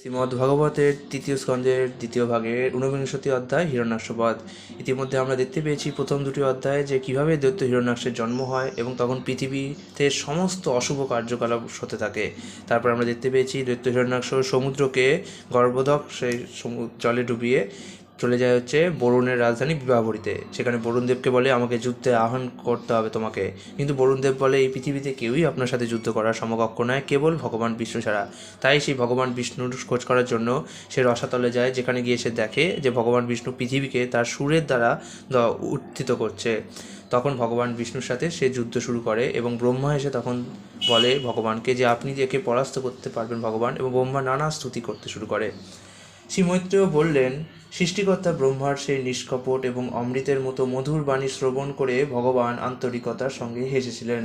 শ্রীমদ্ভাগবতের তৃতীয় স্কন্ধের দ্বিতীয় ভাগের 49 অধ্যায় হিরণ্যাক্ষবধ। ইতিমধ্যে আমরা দেখতে পেয়েছি প্রথম দুটি অধ্যায়ে যে কীভাবে দৈত্য হিরণ্যাক্ষের জন্ম হয় এবং তখন পৃথিবীতে সমস্ত অশুভ কার্যকলাপ হতে থাকে। তারপর আমরা দেখতে পেয়েছি দৈত্য হিরণ্যাক্ষ সমুদ্রকে গর্ভোদক সেই জলে ডুবিয়ে চলে যায় হচ্ছে বরুণের রাজধানী বিবাহবরীতে। সেখানে বরুণদেবকে বলে আমাকে যুদ্ধে আহ্বান করতে হবে তোমাকে, কিন্তু বরুণদেব বলে এই পৃথিবীতে কেউই আপনার সাথে যুদ্ধ করার সমকক্ষ নয়, কেবল ভগবান বিষ্ণু ছাড়া। তাই সেই ভগবান বিষ্ণুর খোঁজ করার জন্য সে রসাতলে যায়, যেখানে গিয়ে সে দেখে যে ভগবান বিষ্ণু পৃথিবীকে তার সুরের দ্বারা উত্থিত করছে। তখন ভগবান বিষ্ণুর সাথে সে যুদ্ধ শুরু করে এবং ব্রহ্মা এসে তখন বলে ভগবানকে যে আপনি একে পরাস্ত করতে পারবেন ভগবান, এবং ব্রহ্মা নানা স্তুতি করতে শুরু করে। শ্রী মৈত্রেয় বললেন, সৃষ্টিকর্তা ব্রহ্মার সেই নিষ্কপট এবং অমৃতের মতো মধুর বাণী শ্রবণ করে ভগবান আন্তরিকতার সঙ্গে হেসেছিলেন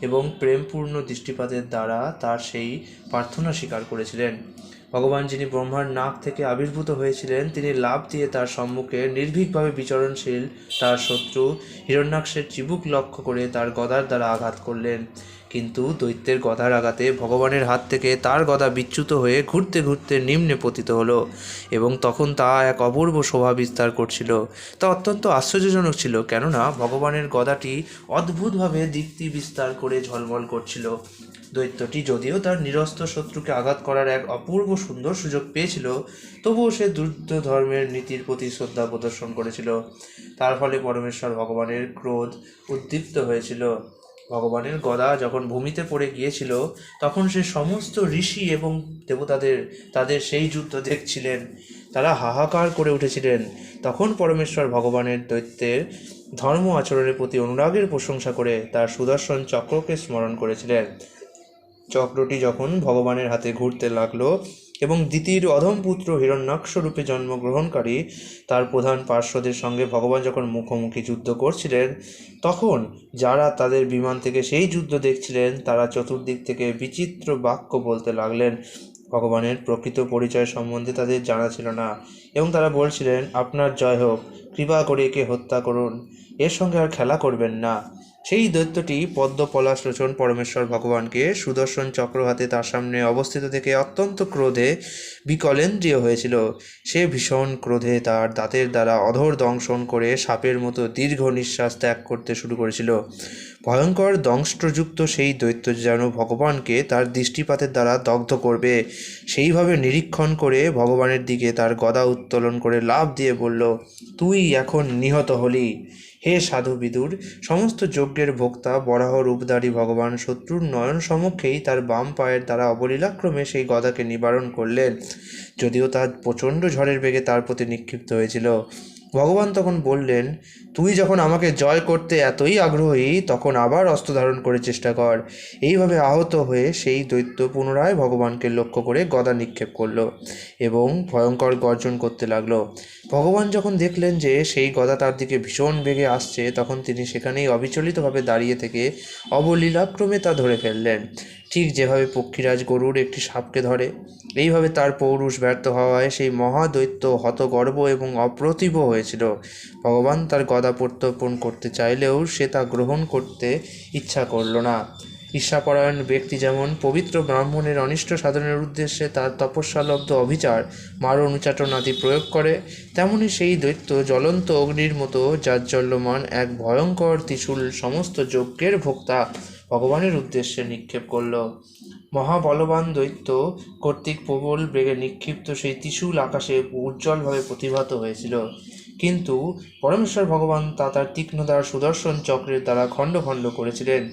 এবং প্রেমপূর্ণ দৃষ্টিপাতের দ্বারা তার সেই প্রার্থনা স্বীকার করেছিলেন। ভগবান যিনি ব্রহ্মার নাক থেকে আবির্ভূত হয়েছিলেন, তিনি লাভ দিয়ে তার সম্মুখে নির্ভীকভাবে বিচরণশীল তার শত্রু হিরণ্যাক্ষের চিবুক লক্ষ্য করে তার গদার দ্বারা আঘাত করলেন। কিন্তু দৈত্যের গদার আঘাতে ভগবানের হাত থেকে তার গদা বিচ্যুত হয়ে ঘুরতে ঘুরতে নিম্নে পতিত হলো এবং তখন তা এক অপূর্ব শোভা বিস্তার করছিল। তা অত্যন্ত আশ্চর্যজনক ছিল, কেননা ভগবানের গদাটি অদ্ভুতভাবে দীপ্তি বিস্তার করে ঝলমল করছিল। দৈত্যটি যদিও তার নিরস্ত্র শত্রুকে আঘাত করার এক অপূর্ব সুন্দর সুযোগ পেয়েছিল, তবুও সে দুর্দ ধর্মের নীতির প্রতি শ্রদ্ধা প্রদর্শন করেছিল। তার ফলে পরমেশ্বর ভগবানের ক্রোধ উদ্দীপ্ত হয়েছিল। ভগবানের গদা যখন ভূমিতে পড়ে গিয়েছিল, তখন সে সমস্ত ঋষি এবং দেবতাদের তাদের সেই যুদ্ধ দেখছিলেন। তারা হাহাকার করে উঠেছিলেন। তখন পরমেশ্বর ভগবানের দৈত্যের ধর্ম আচরণের প্রতি অনুরাগের প্রশংসা করে তার সুদর্শন চক্রকে স্মরণ করেছিলেন। চক্রটি যখন ভগবানের হাতে ঘুরতে লাগলো এবং দ্বিতীয় অধমপুত্র হিরণ্যাক্ষ রূপে জন্মগ্রহণকারী তার প্রধান পার্শ্বদের সঙ্গে ভগবান যখন মুখোমুখি যুদ্ধ করছিলেন, তখন যারা তাদের বিমান থেকে সেই যুদ্ধ দেখছিলেন তারা চতুর্দিক থেকে বিচিত্র বাক্য বলতে লাগলেন। ভগবানের প্রকৃত পরিচয় সম্বন্ধে তাদের জানা ছিল না এবং তারা বলছিলেন, আপনার জয় হোক, কৃপা করে একে হত্যা করুন, এর সঙ্গে আর খেলা করবেন না। সেই দৈত্যটি পদ্ম পলাশলোচন পরমেশ্বর ভগবানকে সুদর্শন চক্র হাতে তার সামনে অবস্থিত থেকে অত্যন্ত ক্রোধে বিকলেন্দ্রিয় হয়েছিল। সে ভীষণ ক্রোধে তার দাঁতের দ্বারা অধর দংশন করে সাপের মতো দীর্ঘ নিঃশ্বাস ত্যাগ করতে শুরু করেছিল। ভয়ঙ্কর দংষ্টযুক্ত সেই দৈত্য যেন ভগবানকে তার দৃষ্টিপাতের দ্বারা দগ্ধ করবে, সেইভাবে নিরীক্ষণ করে ভগবানের দিকে তার গদা উত্তোলন করে লাফ দিয়ে বলল, তুই এখন নিহত হলি। হে সাধু বিদুর, সমস্ত যজ্ঞের ভোক্তা বরাহ রূপধারী ভগবান শত্রুর নয়ন সমক্ষেই তার বাম পায়ের দ্বারা অবলীলাক্রমে সেই গদাকে নিবারণ করলেন, যদিও তার প্রচণ্ড ঝড়ের বেগে তার প্রতি নিক্ষিপ্ত হয়েছিল। ভগবান তখন বললেন, তুই যখন আমাকে জয় করতে এতই আগ্রহী, তখন আবার অস্ত্র ধারণ করে চেষ্টা কর। এইভাবে আহত হয়ে সেই দৈত্য পুনরায় ভগবানকে লক্ষ্য করে গদা নিক্ষেপ করল এবং ভয়ঙ্কর গর্জন করতে লাগলো। ভগবান যখন দেখলেন যে সেই গদা তার দিকে ভীষণ বেগে আসছে, তখন তিনি সেখানেই অবিচলিতভাবে দাঁড়িয়ে থেকে অবলীলাক্রমে তা ধরে ফেললেন, ঠিক যেভাবে পক্ষীরাজ গরুর একটি সাপকে ধরে। এইভাবে তার পৌরুষ ব্যর্থ হওয়ায় সেই মহাদৈত্য হতগর্ব এবং অপ্রতিভ হয়েছিল। ভগবান তার গদা প্রত্যর্পণ করতে চাইলেও সে তা গ্রহণ করতে ইচ্ছা করল না। ঈর্ষাপরায়ণ ব্যক্তি যেমন পবিত্র ব্রাহ্মণের অনিষ্ট সাধনের উদ্দেশ্যে তার তপস্যালব্ধ অভিচার মারণ উচ্চাটন আদি প্রয়োগ করে, তেমনি সেই দৈত্য জ্বলন্ত অগ্নির মতো জাজ্জল্যমান এক ভয়ঙ্কর ত্রিশূল সমস্ত যজ্ঞের ভোক্তা ভগবানের উদ্দেশ্যে নিক্ষেপ করল। মহাবলবান দৈত্য কর্তৃক প্রবল বেগে নিক্ষিপ্ত সেই ত্রিশূল আকাশে উজ্জ্বলভাবে প্রতিভাত হয়েছিল, কিন্তু পরমেশ্বর ভগবান তা তার তীক্ষ্ণতার সুদর্শন চক্রের দ্বারা খণ্ড খণ্ড করেছিলেন,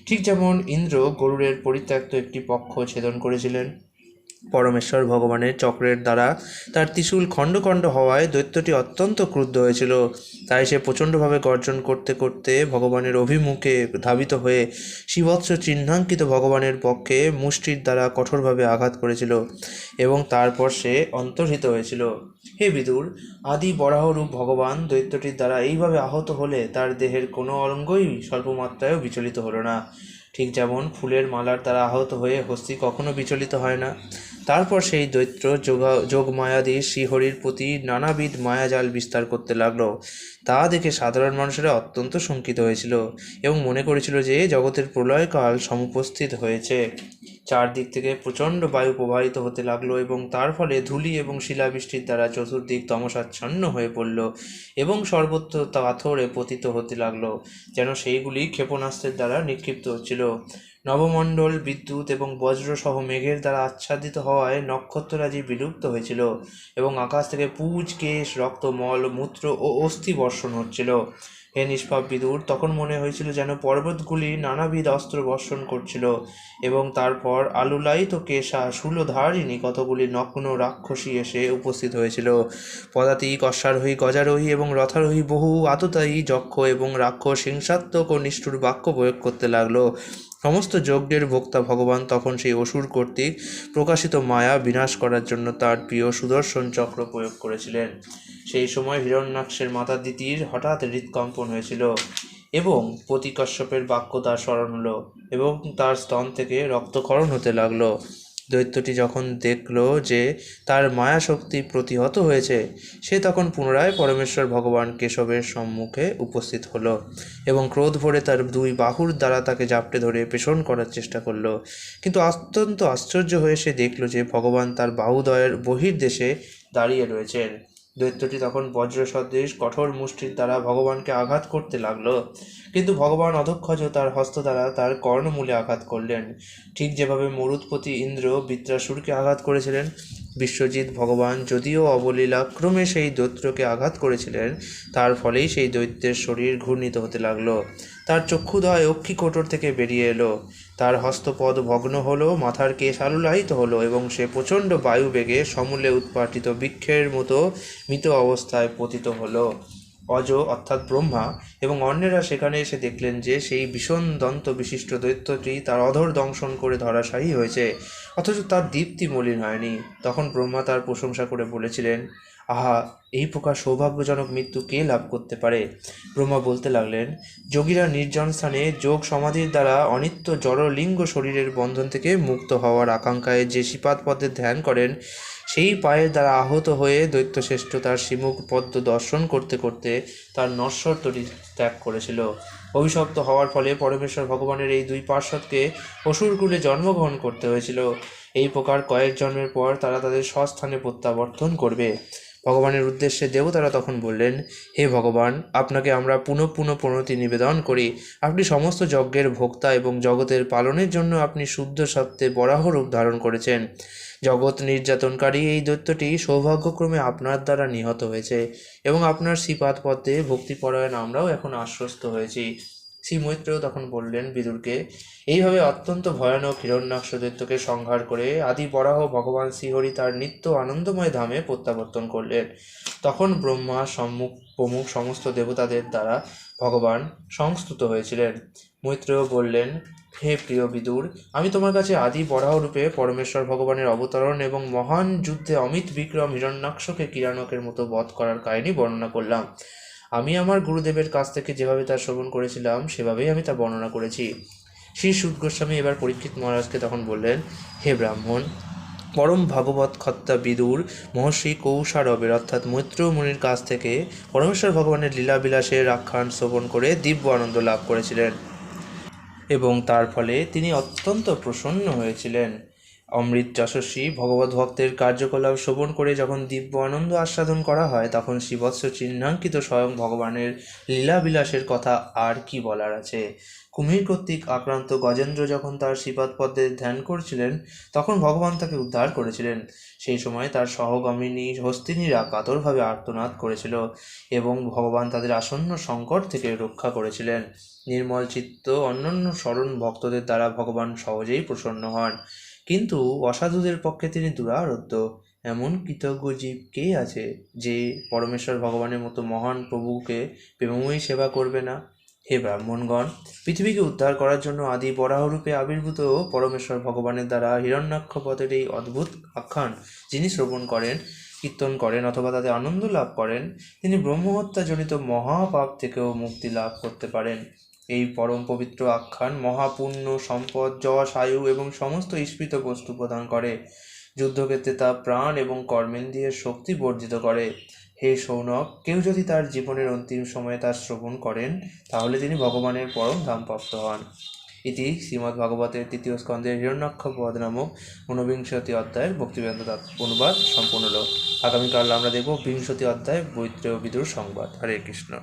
ঠিক যেমন ইন্দ্র গরুড়ের পরিত্যক্ত একটি পক্ষ ছেদন করেছিলেন। পরমেশ্বর ভগবানের চক্রের দ্বারা তার ত্রিশূল খণ্ড খণ্ড হওয়ায় দৈত্যটি অত্যন্ত ক্রুদ্ধ হয়েছিল। তাই সে প্রচণ্ডভাবে গর্জন করতে করতে ভগবানের অভিমুখে ধাবিত হয়ে শিবৎস চিহ্নাঙ্কিত ভগবানের পক্ষে মুষ্টির দ্বারা কঠোরভাবে আঘাত করেছিল এবং তারপর সে অন্তর্হিত হয়েছিল। হে বিদুর, আদি বরাহরূপ ভগবান দৈত্যটির দ্বারা এইভাবে আহত হলে তার দেহের কোনো অঙ্গই স্বল্পমাত্রায়ও বিচলিত হলো না, ঠিক যেমন ফুলের মালার দ্বারা আহত হয়ে হস্তি কখনো বিচলিত হয় না। তারপর সেই দৈত্য যোগমায়াদি শ্রীহরির প্রতি নানাবিধ মায়াজাল বিস্তার করতে লাগলো। তা দেখে সাধারণ মানুষেরা অত্যন্ত শঙ্কিত হয়েছিল এবং মনে করেছিল যে জগতের প্রলয়কাল সমুপস্থিত হয়েছে। চারদিক থেকে প্রচণ্ড বায়ু প্রবাহিত হতে লাগলো এবং তার ফলে ধূলি এবং শিলাবৃষ্টির দ্বারা চতুর্দিক তমসাচ্ছন্ন হয়ে পড়ল এবং সর্বত্র পাথরে পতিত হতে লাগলো, যেন সেইগুলি ক্ষেপণাস্ত্রের দ্বারা নিক্ষিপ্ত হচ্ছিল। নবমণ্ডল বিদ্যুৎ এবং বজ্রসহ মেঘের দ্বারা আচ্ছাদিত হওয়ায় নক্ষত্ররাজি বিলুপ্ত হয়েছিল এবং আকাশ থেকে পুঁজ, কেশ, রক্ত, মল, মূত্র ও অস্থি বর্ষণ হচ্ছিল। হে নিষ্পাপ বিদুর, তখন মনে হয়েছিল যেন পর্বতগুলি নানাবিধ অস্ত্র বর্ষণ করছিল এবং তারপর আলুলায়িত কেশা শূলধারিণী কতগুলি নগ্ন রাক্ষসী এসে উপস্থিত হয়েছিল। পদাতিক, অশ্বারোহী, গজারোহী এবং রথারোহী বহু আততায়ী যক্ষ এবং রাক্ষস হিংসাত্মক ও নিষ্ঠুর বাক্য প্রয়োগ করতে লাগলো। সমস্ত যজ্ঞের ভোক্তা ভগবান তখন সেই অসুর কর্তৃক প্রকাশিত মায়া বিনাশ করার জন্য তার প্রিয় সুদর্শন চক্র প্রয়োগ করেছিলেন। সেই সময় হিরণ্যাক্ষের মাতা দিতির হঠাৎ হৃৎকম্পন হয়েছিল এবং প্রতিকশ্যপের বাক্য তার স্মরণ হলো এবং তার স্তন থেকে রক্তক্ষরণ হতে লাগলো। দৈত্যটি যখন দেখল যে তার মায়া শক্তি প্রতিহত হয়েছে, সে তখন পুনরায় পরমেশ্বর ভগবান কেশবের সম্মুখে উপস্থিত হলো এবং ক্রোধ ভরে তার দুই বাহুর দ্বারা তাকে জাপটে ধরে পেষণ করার চেষ্টা করলো। কিন্তু অত্যন্ত আশ্চর্য হয়ে সে দেখল যে ভগবান তার বাহুদ্বয়ের বহির্দেশে দাঁড়িয়ে রয়েছেন। দৈত্যটি তখন বজ্র সদৃশ কঠোর মুষ্টির দ্বারা ভগবানকে আঘাত করতে লাগলো, কিন্তু ভগবান অধক্ষজ তার হস্ত দ্বারা তার কর্ণমূলে আঘাত করলেন, ঠিক যেভাবে মরুৎপতি ইন্দ্র বৃত্রাসুরকে আঘাত করেছিলেন। বিশ্বজিৎ ভগবান যদিও অবলীলাক্রমে সেই দৈত্যকে আঘাত করেছিলেন, তার ফলেই সেই দৈত্যের শরীর ঘূর্ণিত হতে লাগলো। তার চক্ষুদ্বয় অক্ষিকোটর থেকে বেরিয়ে এলো, তার হস্তপদ ভগ্ন হলো, মাথার কেশ আলুলায়িত হলো এবং সে প্রচণ্ড বায়ুবেগে সমূলে উৎপাটিত বৃক্ষের মতো মৃত অবস্থায় পতিত হলো। অজ অর্থাৎ ব্রহ্মা এবং অন্যেরা সেখানে এসে দেখলেন যে সেই ভীষণ দন্ত বিশিষ্ট দৈত্যটি তার অধর দংশন করে ধরাশায়ী হয়েছে, অথচ তার দীপ্তি মলিন হয়নি। তখন ব্রহ্মা তার প্রশংসা করে বলেছিলেন, আহা, এই প্রকার সৌভাগ্যজনক মৃত্যু কে লাভ করতে পারে? ব্রহ্মা বলতে লাগলেন, যোগীরা নির্জন স্থানে যোগ সমাধির দ্বারা অনিত্য জড়লিঙ্গ শরীরের বন্ধন থেকে মুক্ত হওয়ার আকাঙ্ক্ষায় যে শ্রীপাদ পদ্মের ধ্যান করেন, সেই পায়ের দ্বারা আহত হয়ে দৈত্যশ্রেষ্ঠ তার শ্রীমুখ পদ্ম দর্শন করতে করতে তার নশ্বর তরি ত্যাগ করেছিল। অভিশপ্ত হওয়ার ফলে পরমেশ্বর ভগবানের এই দুই পার্শ্বদকে অসুরকুলে জন্মগ্রহণ করতে হয়েছিল। এই প্রকার কয়েক জন্মের পর তারা তাদের স্বস্থানে প্রত্যাবর্তন করবে। ভগবানের উদ্দেশ্যে দেবতারা তখন বললেন, হে ভগবান, আপনাকে আমরা পুনঃ পুনঃ প্রণতি নিবেদন করি। আপনি সমস্ত যজ্ঞের ভোক্তা এবং জগতের পালনের জন্য আপনি শুদ্ধ সত্ত্বে বরাহ রূপ ধারণ করেছেন। জগৎ নির্যাতনকারী এই দৈত্যটি সৌভাগ্যক্রমে আপনার দ্বারা নিহত হয়েছে এবং আপনার শ্রীপাদ পদ্মে ভক্তিপরায়ণ আমরাও এখন আশ্বস্ত হয়েছি। শ্রী মৈত্রেয় তখন বললেন বিদুরকে, এইভাবে অত্যন্ত ভয়ানক হিরণ্যাক্ষ দৈত্যকে সংহার করে আদি বরাহ ভগবান শ্রীহরি তার নিত্য আনন্দময় ধামে প্রত্যাবর্তন করলেন। তখন ব্রহ্মা সম্মুখ প্রমুখ সমস্ত দেবতাদের দ্বারা ভগবান সংস্তুত হয়েছিলেন। মৈত্রেয় বললেন, হে প্রিয় বিদুর, আমি তোমার কাছে আদি বরাহ রূপে পরমেশ্বর ভগবানের অবতরণ এবং মহান যুদ্ধে অমিত বিক্রম হিরণ্যাক্ষকে কিরানকের মতো বধ করার কাহিনী বর্ণনা করলাম। আমি আমার গুরুদেবের কাছ থেকে যেভাবে তা শ্রবণ করেছিলাম সেভাবেই আমি তা বর্ণনা করেছি। শ্রী সুত গোস্বামী এবার পরীক্ষিত মহারাজকে তখন বললেন, হে ব্রাহ্মণ, পরম ভাগবত খত্তা বিদুর মহর্ষি কৌশারবের অর্থাৎ মৈত্র মুনির কাছ থেকে পরমেশ্বর ভগবানের লীলাবিলাসের আখ্যান শ্রবণ করে দিব্য আনন্দ লাভ করেছিলেন এবং তার ফলে তিনি অত্যন্ত প্রসন্ন হয়েছিলেন। অমৃত যশস্বী ভগবত ভক্তের কার্যকলাপ শ্রবণ করে যখন দিব্য আনন্দ আস্বাদন করা হয়, তখন শ্রীবৎস চিহ্নাঙ্কিত স্বয়ং ভগবানের লীলাবিলাসের কথা আর কি বলার আছে। কুমির কর্তৃক আক্রান্ত গজেন্দ্র যখন তার শ্রীপাদ পদ্মে ধ্যান করছিলেন, তখন ভগবান তাকে উদ্ধার করেছিলেন। সেই সময় তার সহগামিনী হস্তিনীরা কাতরভাবে আর্তনাদ করেছিল এবং ভগবান তাদের আসন্ন সংকট থেকে রক্ষা করেছিলেন। নির্মল চিত্ত অন্যান্য শরণ ভক্তদের দ্বারা ভগবান সহজেই প্রসন্ন হন, কিন্তু অসাধুদের পক্ষে তিনি দুরারোধ্য। এমন কৃতজ্ঞ জীব কে আছে যে পরমেশ্বর ভগবানের মতো মহান প্রভুকে প্রেমময়ী সেবা করবে না? হে ব্রাহ্মণগণ, পৃথিবীকে উদ্ধার করার জন্য আদি বরাহরূপে আবির্ভূত পরমেশ্বর ভগবানের দ্বারা হিরণ্যাক্ষ পদের এই অদ্ভুত আখ্যান যিনি শ্রবণ করেন, কীর্তন করেন অথবা তাতে আনন্দ লাভ করেন, তিনি ব্রহ্মহত্যাজনিত মহাপাপ থেকেও মুক্তি লাভ করতে পারেন। এই পরম পবিত্র আখ্যান মহাপুণ্য, সম্পদ, যশ, আয়ু এবং সমস্ত ঈপ্সিত বস্তু প্রদান করে। যুদ্ধক্ষেত্রে তা প্রাণ এবং কর্মেন্দ্রিয়ের শক্তি বর্ধিত করে। হে সৌনক, কেউ যদি তার জীবনের অন্তিম সময়ে তার শ্রবণ করেন, তাহলে তিনি ভগবানের পরম ধাম প্রাপ্ত হন। ইতি শ্রীমদ্ ভাগবতের তৃতীয় স্কন্ধের হিরণ্যাক্ষবধ নামক 49 অধ্যায়ের ভক্তিবেদান্ত অনুবাদ সম্পূর্ণ হলো। আগামীকাল আমরা দেখব 20 অধ্যায় মৈত্রেয় বিদুর সংবাদ। হরে কৃষ্ণ।